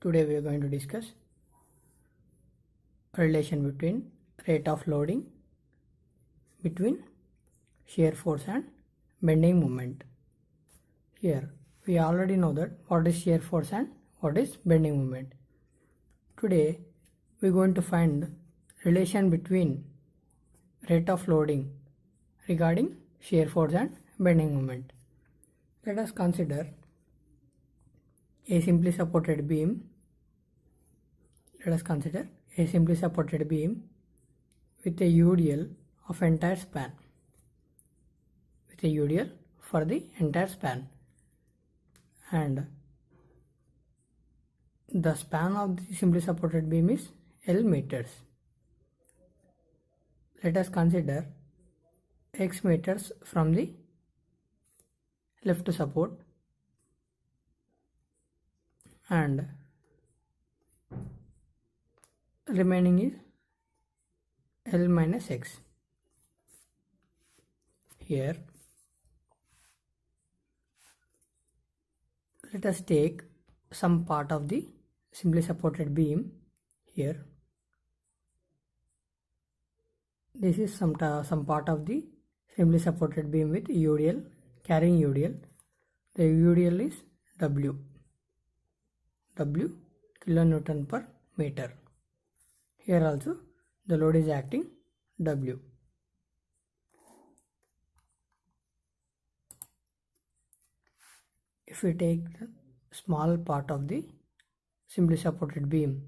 Today we are going to discuss a relation between rate of loading between shear force and bending moment. Here we already know that what is shear force and what is bending moment. Today we are going to find relation between rate of loading regarding shear force and bending moment. Let us consider a simply supported beam. Let us consider a simply supported beam with a UDL of entire span. With a UDL for the entire span, and the span of the simply supported beam is L meters. Let us consider X meters from the left support and remaining is L minus X. Here let us take some part of the simply supported beam. Here this is some part of the simply supported beam with UDL, carrying UDL. The UDL is W kilonewton per meter. Here also the load is acting W. If we take the small part of the simply supported beam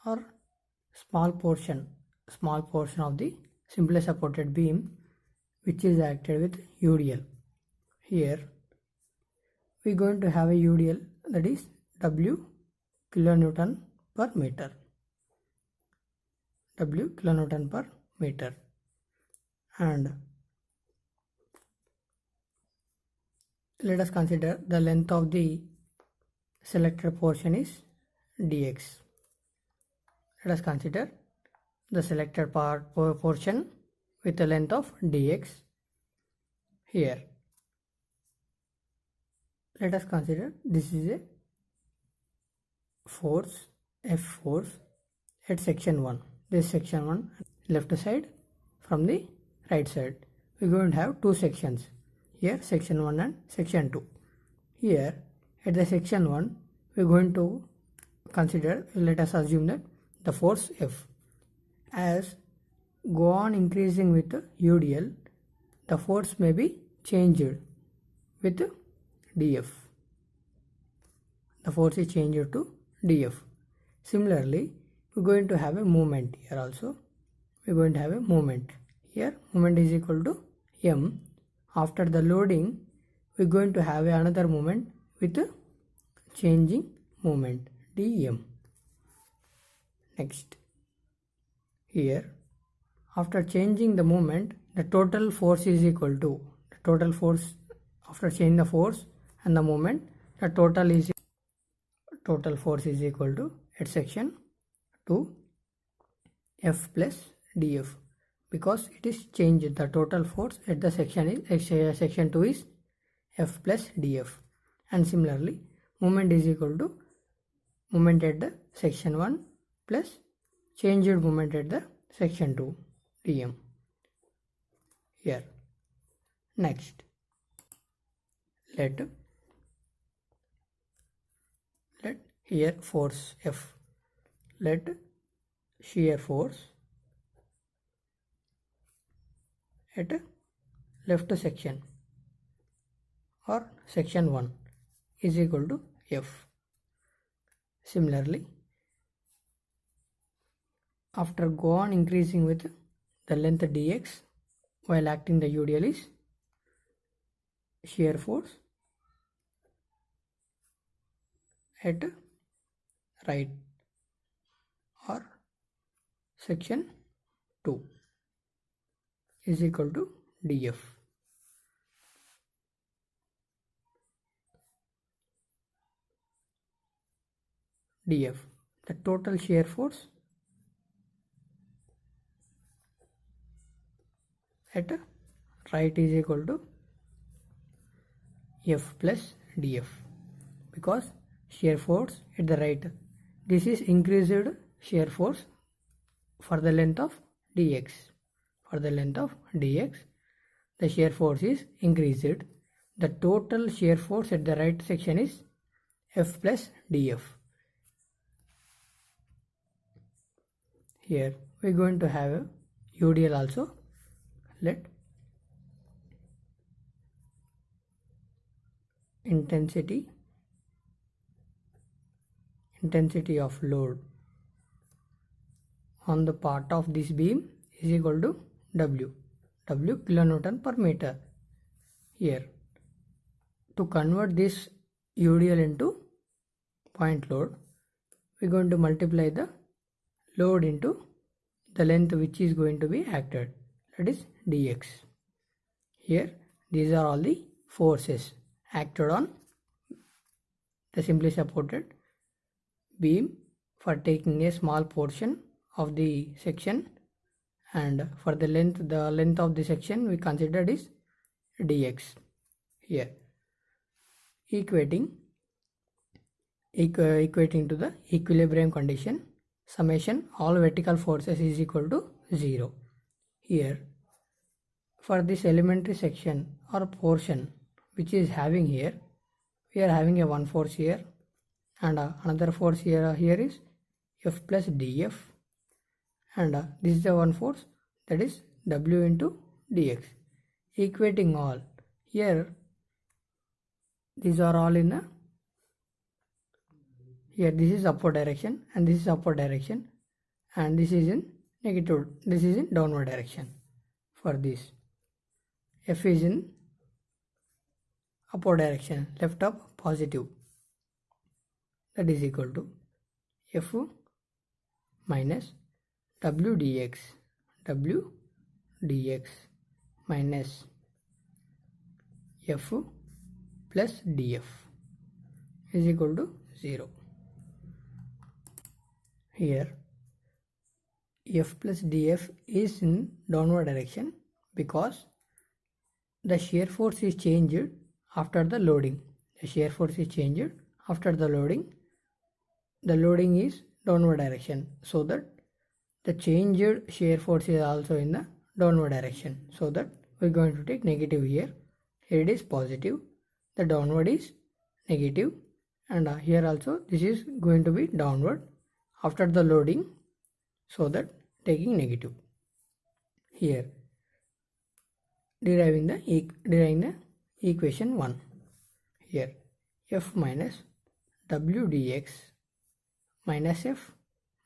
or small portion of the simply supported beam which is acted with UDL, here we are going to have a UDL that is W kilonewton per meter. W kilonewton per meter, and let us consider the length of the selected portion is dx. Let us consider the selected portion with the length of dx. Here let us consider this is a force, F force at section 1. This section 1 left side from the right side. We are going to have two sections. Here section 1 and section 2. Here at the section 1 we are going to consider, let us assume that the force F. As go on increasing with UDL, the force may be changed with dF. The force is changed to dF. Similarly, we are going to have a moment here also. We are going to have a moment. Here moment is equal to m. After the loading, we are going to have another moment with changing moment dm. Next, here after changing the moment, the total force is equal to the total force after changing the force and the moment. The total force is equal to at section 2 F plus dF, because it is changed. The total force at the section 2 is F plus dF, and similarly moment is equal to moment at the section 1 plus changed moment at the section 2 dm. Here next, let here force F, let shear force at left section or section 1 is equal to F. Similarly, after go on increasing with the length dx while acting the UDL is shear force at right or section 2 is equal to dF. dF, the total shear force at right is equal to F plus dF, because shear force at the right This is increased shear force for the length of dx. For the length of dx, the shear force is increased. The total shear force at the right section is F plus dF. Here we are going to have a UDL also. Let intensity of load on the part of this beam is equal to W kilonewton per meter. Here, to convert this UDL into point load, we are going to multiply the load into the length which is going to be acted, that is dx. Here, these are all the forces acted on the simply supported beam for taking a small portion of the section, and for the length of the section we considered is dx. Here, equating to the equilibrium condition, summation all vertical forces is equal to 0. Here, for this elementary section or portion which is having here, we are having a one force here, and another force here is F plus dF, and this is the one force, that is W into dx. Equating all, here these are all in a, here this is upward direction and this is upward direction, and this is in negative, this is in downward direction. For this, F is in upward direction, left up positive, that is equal to F minus W dx minus F plus dF is equal to 0. Here, F plus dF is in downward direction because the shear force is changed after the loading. The shear force is changed after the loading. The loading is downward direction, so that the changed shear force is also in the downward direction, so that we are going to take negative here. Here it is positive, the downward is negative, and here also this is going to be downward after the loading, so that taking negative. Here, deriving the equation 1. Here, F minus W dx minus F,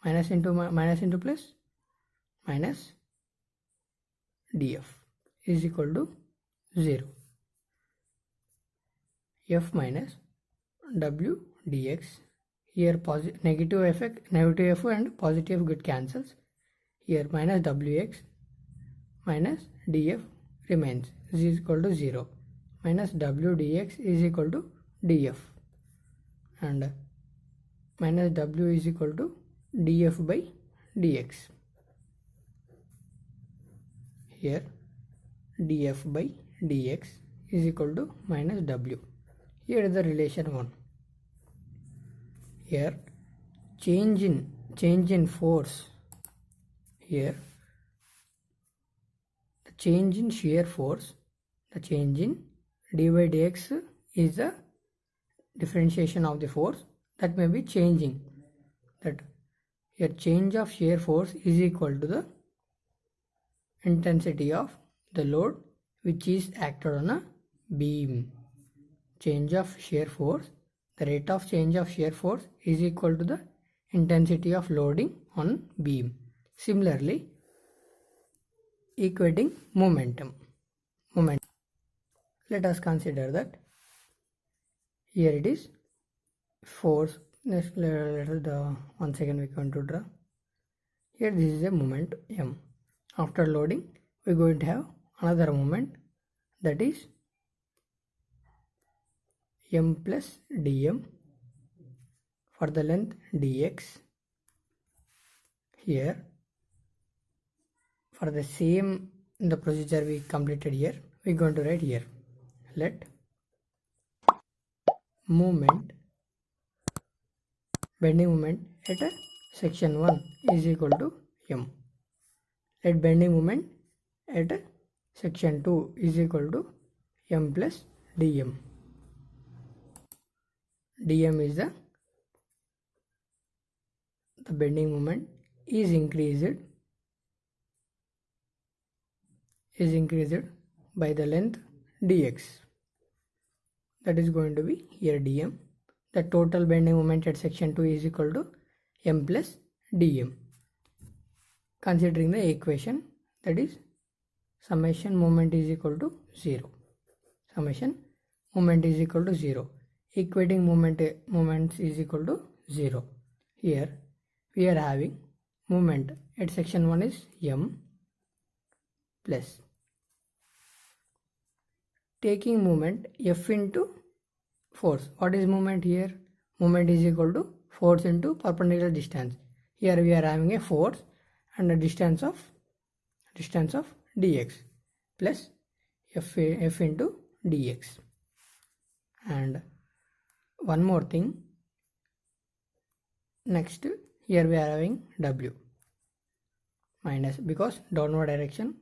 minus into plus, minus dF is equal to 0. F minus W dx, here negative F and positive get cancels. Here minus Wx minus dF remains, this is equal to 0. Minus W dx is equal to dF, and minus W is equal to dF by dx. Here dF by dx is equal to minus W. Here is the relation 1. Here change in force. Here the change in shear force, the change in d by dx is the differentiation of the force that may be changing. That here change of shear force is equal to the intensity of the load which is acted on a beam. Change of shear force, the rate of change of shear force is equal to the intensity of loading on beam. Similarly, equating momentum. Let us consider that here it is force. Next, one second we are going to draw. Here this is a moment M. After loading, we are going to have another moment, that is M plus dm for the length dx. Here, for the same the procedure we completed here, we are going to write here, let moment bending moment at a section 1 is equal to m. Let bending moment at a section 2 is equal to m plus dm. dm is the bending moment is increased by the length dx. That is going to be here dm. The total bending moment at section 2 is equal to m plus dm. Considering the equation, that is summation moment is equal to 0. Summation moment is equal to 0. Equating moments is equal to 0. Here we are having moment at section 1 is m plus taking moment F into force. What is moment here? Moment is equal to force into perpendicular distance. Here we are having a force and a distance of dx plus F into dx. And one more thing, next here we are having W minus, because downward direction,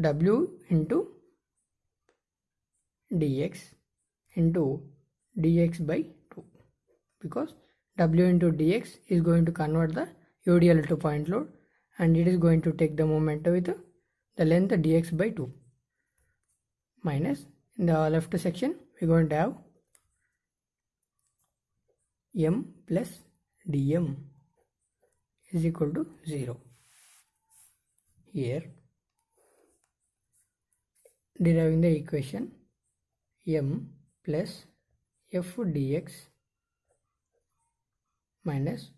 W into dx into dx by 2, because W into dx is going to convert the UDL to point load and it is going to take the moment with the length dx by 2, minus in the left section we are going to have m plus dm is equal to 0. Here deriving the equation m plus f dx minus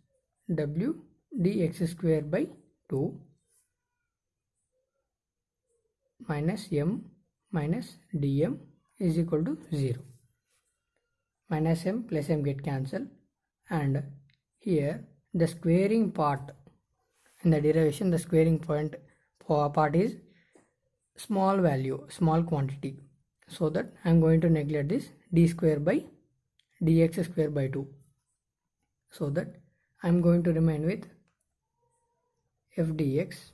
w dx square by 2 minus m minus dm is equal to 0. Minus m plus m get cancelled, and here the squaring part in the derivation, the squaring point part is small value, small quantity, so that I am going to neglect this d square by dx square by 2, so that I am going to remain with f dx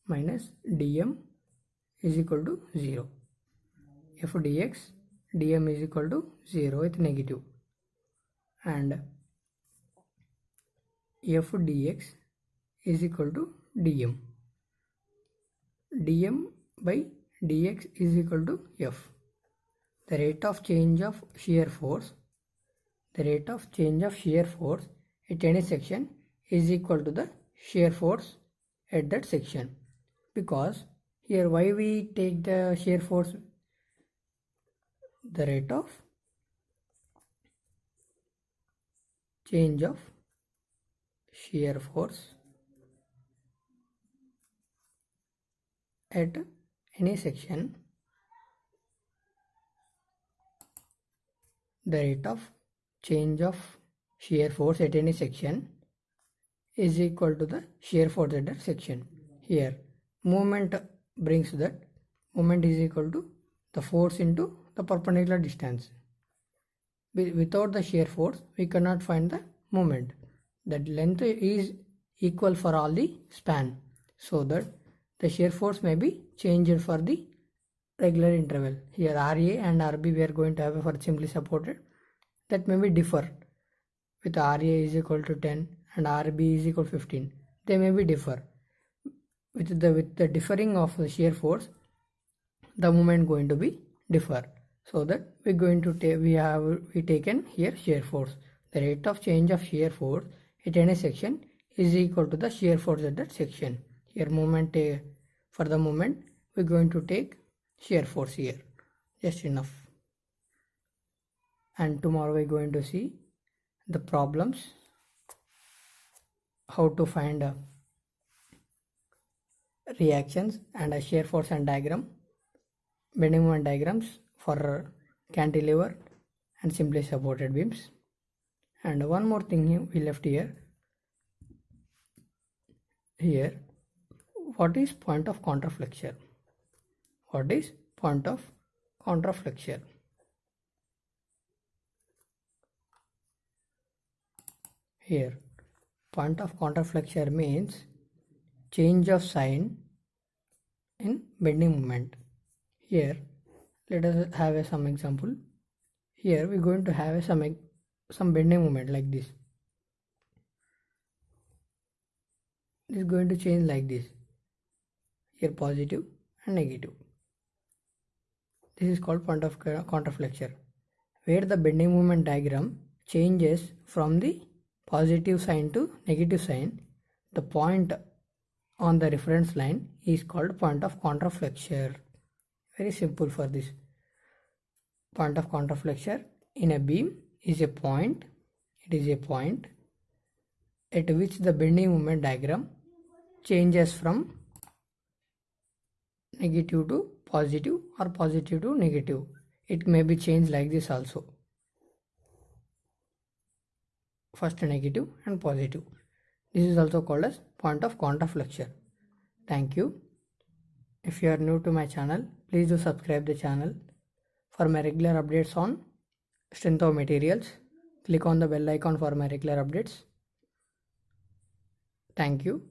minus dm is equal to 0. f dx dm is equal to 0 with negative, and f dx is equal to dm. dm by dx is equal to f. The rate of change of shear force, at any section is equal to the shear force at that section. Because here why we take the shear force, the rate of change of shear force at any section, the rate of change of shear force at any section is equal to the shear force at that section. Here moment brings that moment is equal to the force into the perpendicular distance. Without the shear force we cannot find the moment. That length is equal for all the span, so that the shear force may be changed for the regular interval. Here RA and RB we are going to have for simply supported, that may be differ. With RA is equal to 10 and RB is equal to 15, they may be differ. With the differing of the shear force, the moment going to be differ, so that we going to take taken here shear force. The rate of change of shear force at any section is equal to the shear force at that section. Here moment for the moment we are going to take shear force here, just enough. And tomorrow we are going to see the problems, how to find reactions and a shear force and diagram, bending moment diagrams for cantilever and simply supported beams. And one more thing we left here, what is point of contraflexure? What is point of contraflexure? Here, point of counterflexure means change of sign in bending moment. Here, let us have some example. Here we are going to have some bending moment like this. It is going to change like this. Here positive and negative. This is called point of counterflexure, where the bending moment diagram changes from the positive sign to negative sign. The point on the reference line is called point of counterflexure. Very simple for this. Point of counterflexure in a beam is a point. It is a point at which the bending moment diagram changes from negative to positive or positive to negative. It may be changed like this also. First negative and positive. This is also called as point of counterflexure. Thank you. If you are new to my channel, please do subscribe the channel. For my regular updates on strength of materials, click on the bell icon for my regular updates. Thank you.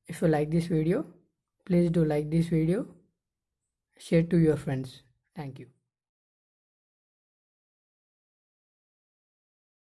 If you like this video, please do like this video, share to your friends. Thank you.